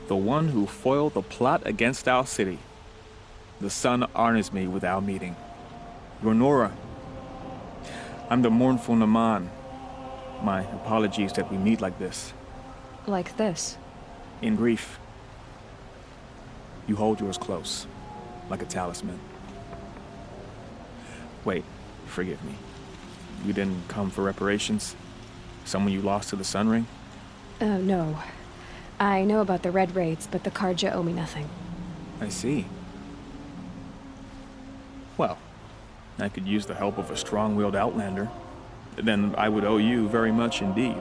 The one who foiled the plot against our city. The sun honors me with our meeting. You're Nora. I'm the mournful Naman. My apologies that we meet like this. Like this? In grief. You hold yours close, like a talisman. Wait, forgive me. You didn't come for reparations? Someone you lost to the Sun Ring? No. I know about the Red Raids, but the Carja owe me nothing. I see. Well, I could use the help of a strong-willed outlander. Then I would owe you very much indeed.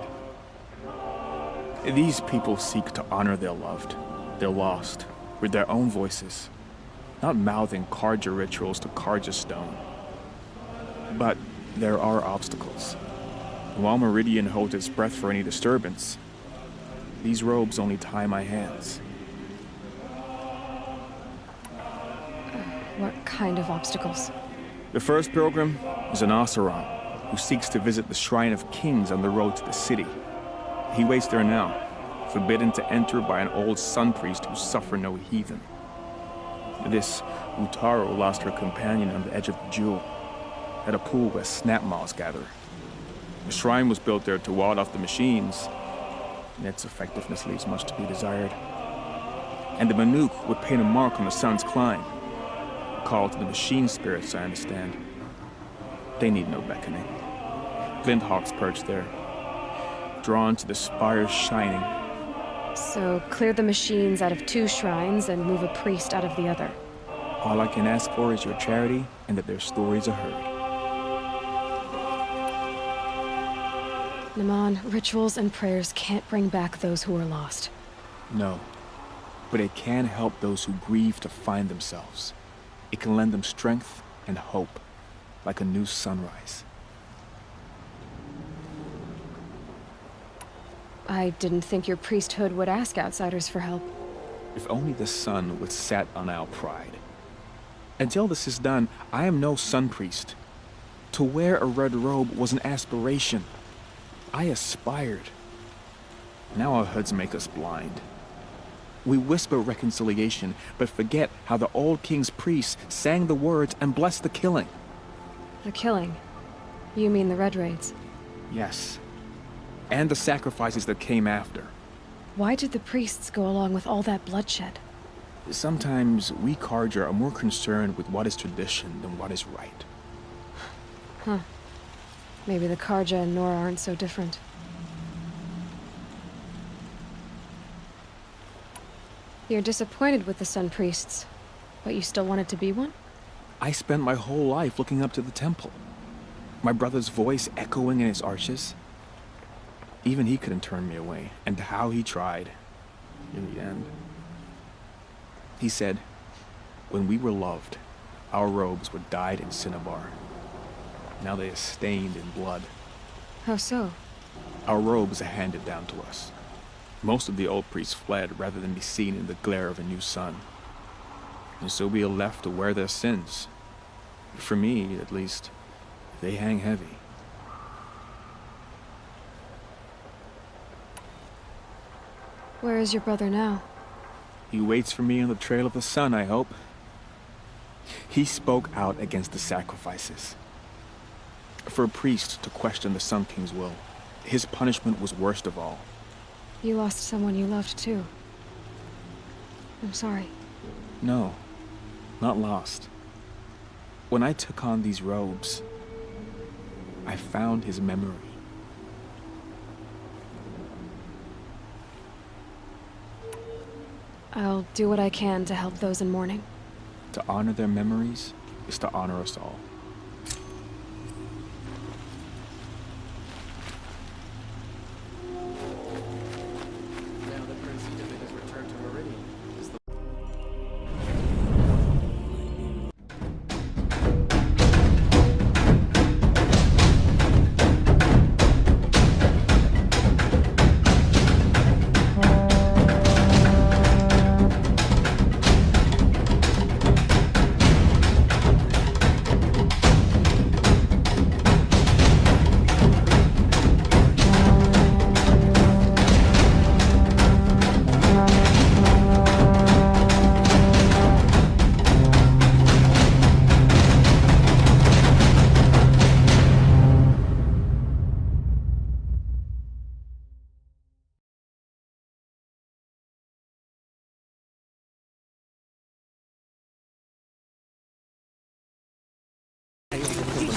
These people seek to honor their loved, their lost, with their own voices, not mouthing Carja rituals to Carja stone. But there are obstacles. While Meridian holds its breath for any disturbance, these robes only tie my hands. What kind of obstacles? The first pilgrim is an Oseram, who seeks to visit the Shrine of Kings on the road to the city. He waits there now, forbidden to enter by an old sun priest who suffer no heathen. This Utaro lost her companion on the edge of the Jewel, at a pool where snap moths gather. The shrine was built there to ward off the machines, and its effectiveness leaves much to be desired. And the Manuk would paint a mark on the sun's climb, a call to the machine spirits, I understand. They need no beckoning. Glinthawks perch there, drawn to the spires shining. So, clear the machines out of 2 shrines and move a priest out of the other. All I can ask for is your charity and that their stories are heard. Naman, rituals and prayers can't bring back those who are lost. No, but it can help those who grieve to find themselves. It can lend them strength and hope, like a new sunrise. I didn't think your priesthood would ask outsiders for help. If only the sun would set on our pride. Until this is done, I am no sun priest. To wear a red robe was an aspiration. I aspired. Now our hoods make us blind. We whisper reconciliation, but forget how the old king's priests sang the words and blessed the killing. The killing? You mean the Red Raids? Yes. And the sacrifices that came after. Why did the priests go along with all that bloodshed? Sometimes we Carja are more concerned with what is tradition than what is right. Huh. Maybe the Carja and Nora aren't so different. You're disappointed with the Sun Priests, but you still wanted to be one? I spent my whole life looking up to the temple. My brother's voice echoing in its arches. Even he couldn't turn me away, and how he tried, in the end. He said, when we were loved, our robes were dyed in cinnabar. Now they are stained in blood. How so? Our robes are handed down to us. Most of the old priests fled rather than be seen in the glare of a new sun. And so we are left to wear their sins. For me, at least, they hang heavy. Where is your brother now? He waits for me on the trail of the sun, I hope. He spoke out against the sacrifices. For a priest to question the Sun King's will, his punishment was worst of all. You lost someone you loved too. I'm sorry. No, not lost. When I took on these robes, I found his memory. I'll do what I can to help those in mourning. To honor their memories is to honor us all. Now that Prince David has returned to Meridian, is the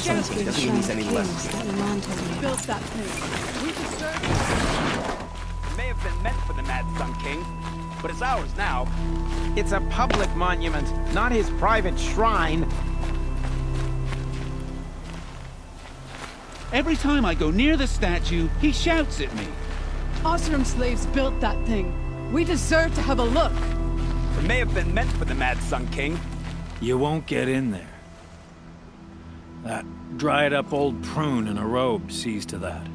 Some Doesn't sort of mean he's shrine of any less kings king. that Milan told me Built about. that thing. We deserve It may have been meant for the Mad Sun King, but it's ours now. It's a public monument, not his private shrine. Every time I go near the statue, he shouts at me. Oseram slaves built that thing. We deserve to have a look. It may have been meant for the Mad Sun King. You won't get in there. That dried-up old prune in a robe sees to that.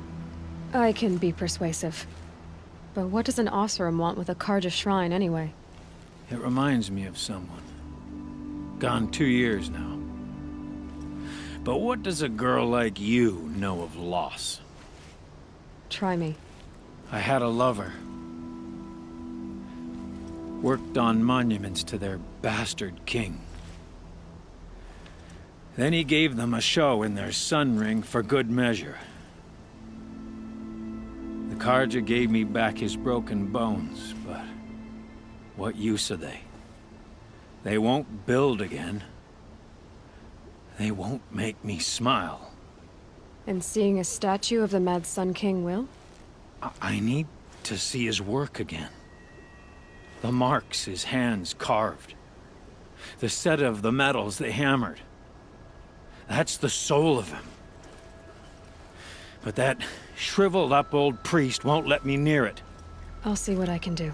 I can be persuasive. But what does an Oseram want with a Karja shrine anyway? It reminds me of someone. Gone 2 years now. But what does a girl like you know of loss? Try me. I had a lover. Worked on monuments to their bastard king. Then he gave them a show in their sun ring for good measure. The Karja gave me back his broken bones, but what use are they? They won't build again. They won't make me smile. And seeing a statue of the Mad Sun King will? I need to see his work again. The marks his hands carved. The set of the metals they hammered. That's the soul of him. But that shriveled up old priest won't let me near it. I'll see what I can do.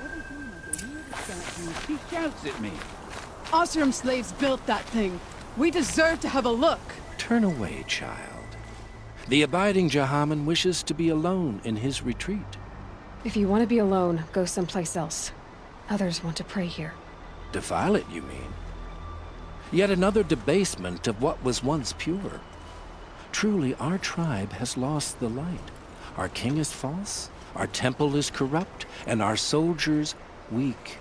Every time I go near the statue, he shouts at me. Oseram slaves built that thing. We deserve to have a look. Turn away, child. The abiding Jahaman wishes to be alone in his retreat. If you want to be alone, go someplace else. Others want to pray here. Defile it, you mean? Yet another debasement of what was once pure. Truly, our tribe has lost the light. Our king is false, our temple is corrupt, and our soldiers weak.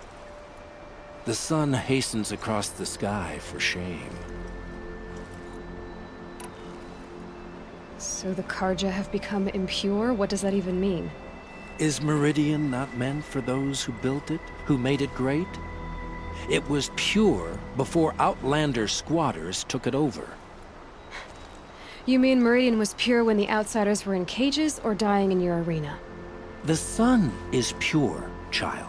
The sun hastens across the sky for shame. So the Karja have become impure? What does that even mean? Is Meridian not meant for those who built it, who made it great? It was pure before outlander squatters took it over. You mean Meridian was pure when the outsiders were in cages or dying in your arena? The sun is pure, child.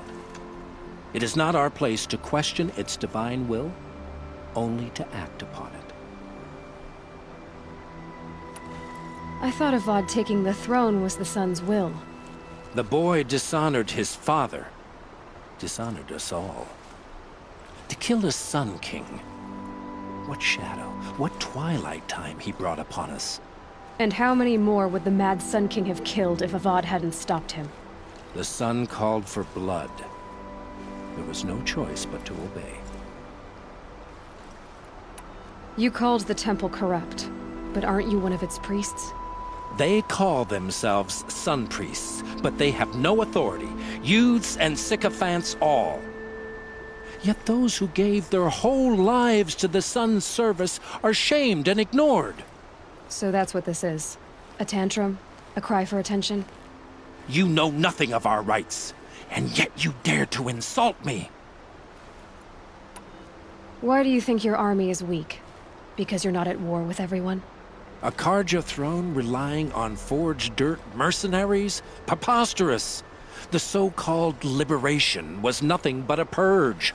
It is not our place to question its divine will, only to act upon it. I thought Avad taking the throne was the sun's will. The boy dishonored his father, dishonored us all. To kill a Sun King. What shadow, what twilight time he brought upon us. And how many more would the Mad Sun King have killed if Avad hadn't stopped him? The sun called for blood. There was no choice but to obey. You called the temple corrupt, but aren't you one of its priests? They call themselves Sun Priests, but they have no authority. Youths and sycophants all. Yet those who gave their whole lives to the sun's service are shamed and ignored. So that's what this is. A tantrum? A cry for attention? You know nothing of our rights, and yet you dare to insult me. Why do you think your army is weak? Because you're not at war with everyone? A Karja throne relying on forged dirt mercenaries? Preposterous! The so-called liberation was nothing but a purge.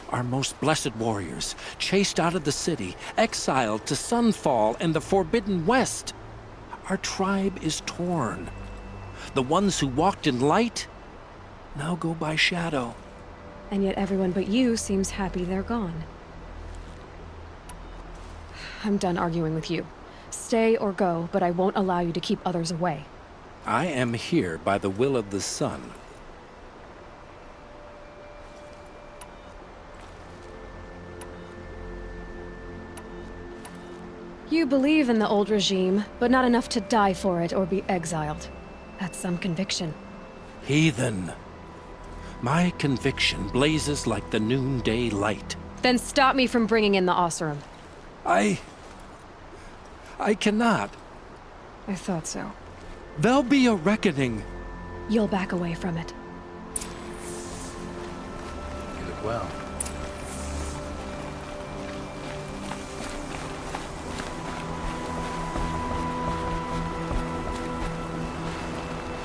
Our most blessed warriors, chased out of the city, exiled to Sunfall and the Forbidden West. Our tribe is torn. The ones who walked in light now go by shadow. And yet everyone but you seems happy they're gone. I'm done arguing with you. Stay or go, but I won't allow you to keep others away. I am here by the will of the sun. You believe in the old regime, but not enough to die for it or be exiled. That's some conviction. Heathen. My conviction blazes like the noonday light. Then stop me from bringing in the Oseram. I cannot. I thought so. There'll be a reckoning. You'll back away from it. You look well.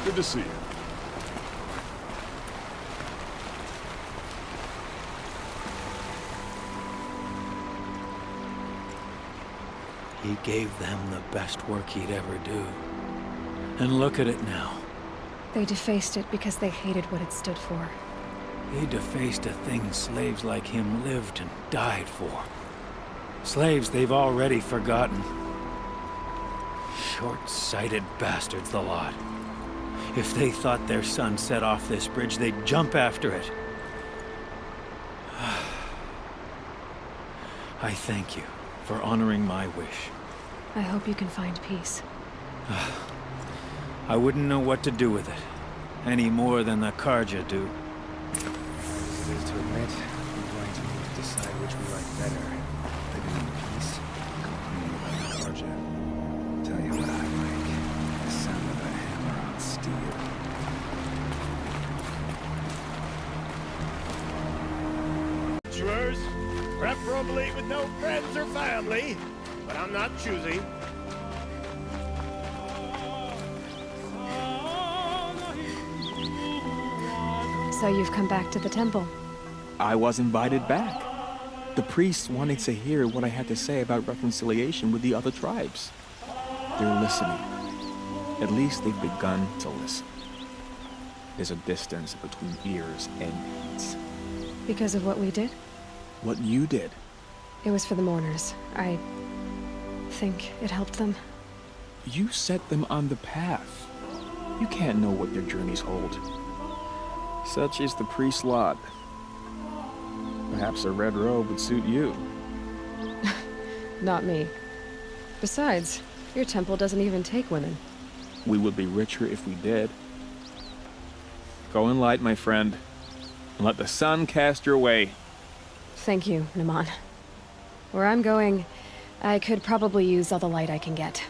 Good to see you. He gave them the best work he'd ever do. And look at it now. They defaced it because they hated what it stood for. He defaced a thing slaves like him lived and died for. Slaves they've already forgotten. Short-sighted bastards, the lot. If they thought their son set off this bridge, they'd jump after it. I thank you for honoring my wish. I hope you can find peace. I wouldn't know what to do with it, any more than the Carja do. As it is to admit, we're going to need to decide which we like better. Living in peace, complaining about Georgia. Tell you what I like. The sound of a hammer on steel. Adventurers, preferably with no friends or family, but I'm not choosy. So you've come back to the temple. I was invited back. The priests wanted to hear what I had to say about reconciliation with the other tribes. They're listening. At least they've begun to listen. There's a distance between ears and heads. Because of what we did? What you did. It was for the mourners. I think it helped them. You set them on the path. You can't know what their journeys hold. Such is the priest's lot. Perhaps a red robe would suit you. Not me. Besides, your temple doesn't even take women. We would be richer if we did. Go in light, my friend, and let the sun cast your way. Thank you, Naman. Where I'm going, I could probably use all the light I can get.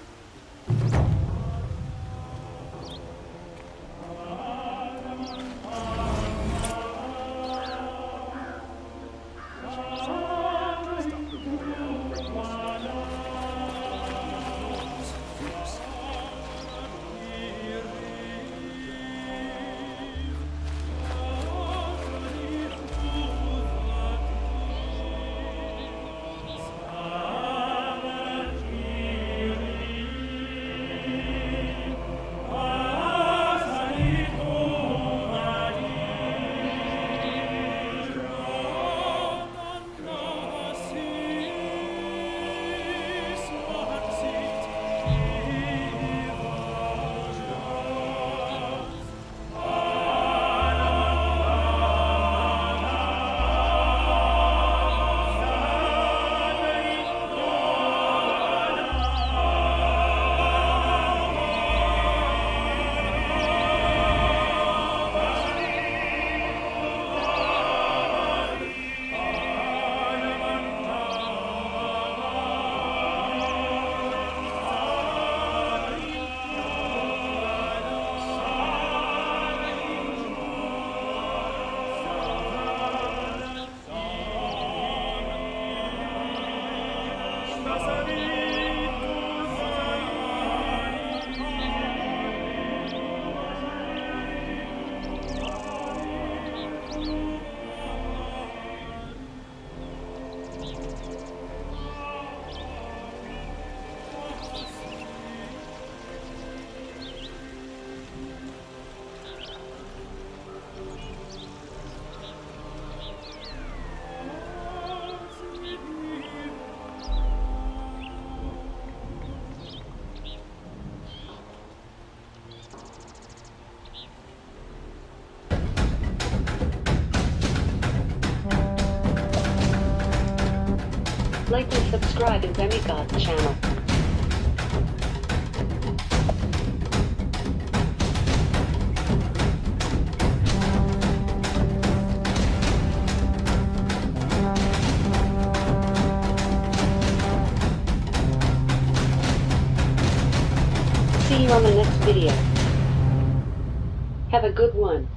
Like and subscribe to Demigod's channel. See you on the next video. Have a good one.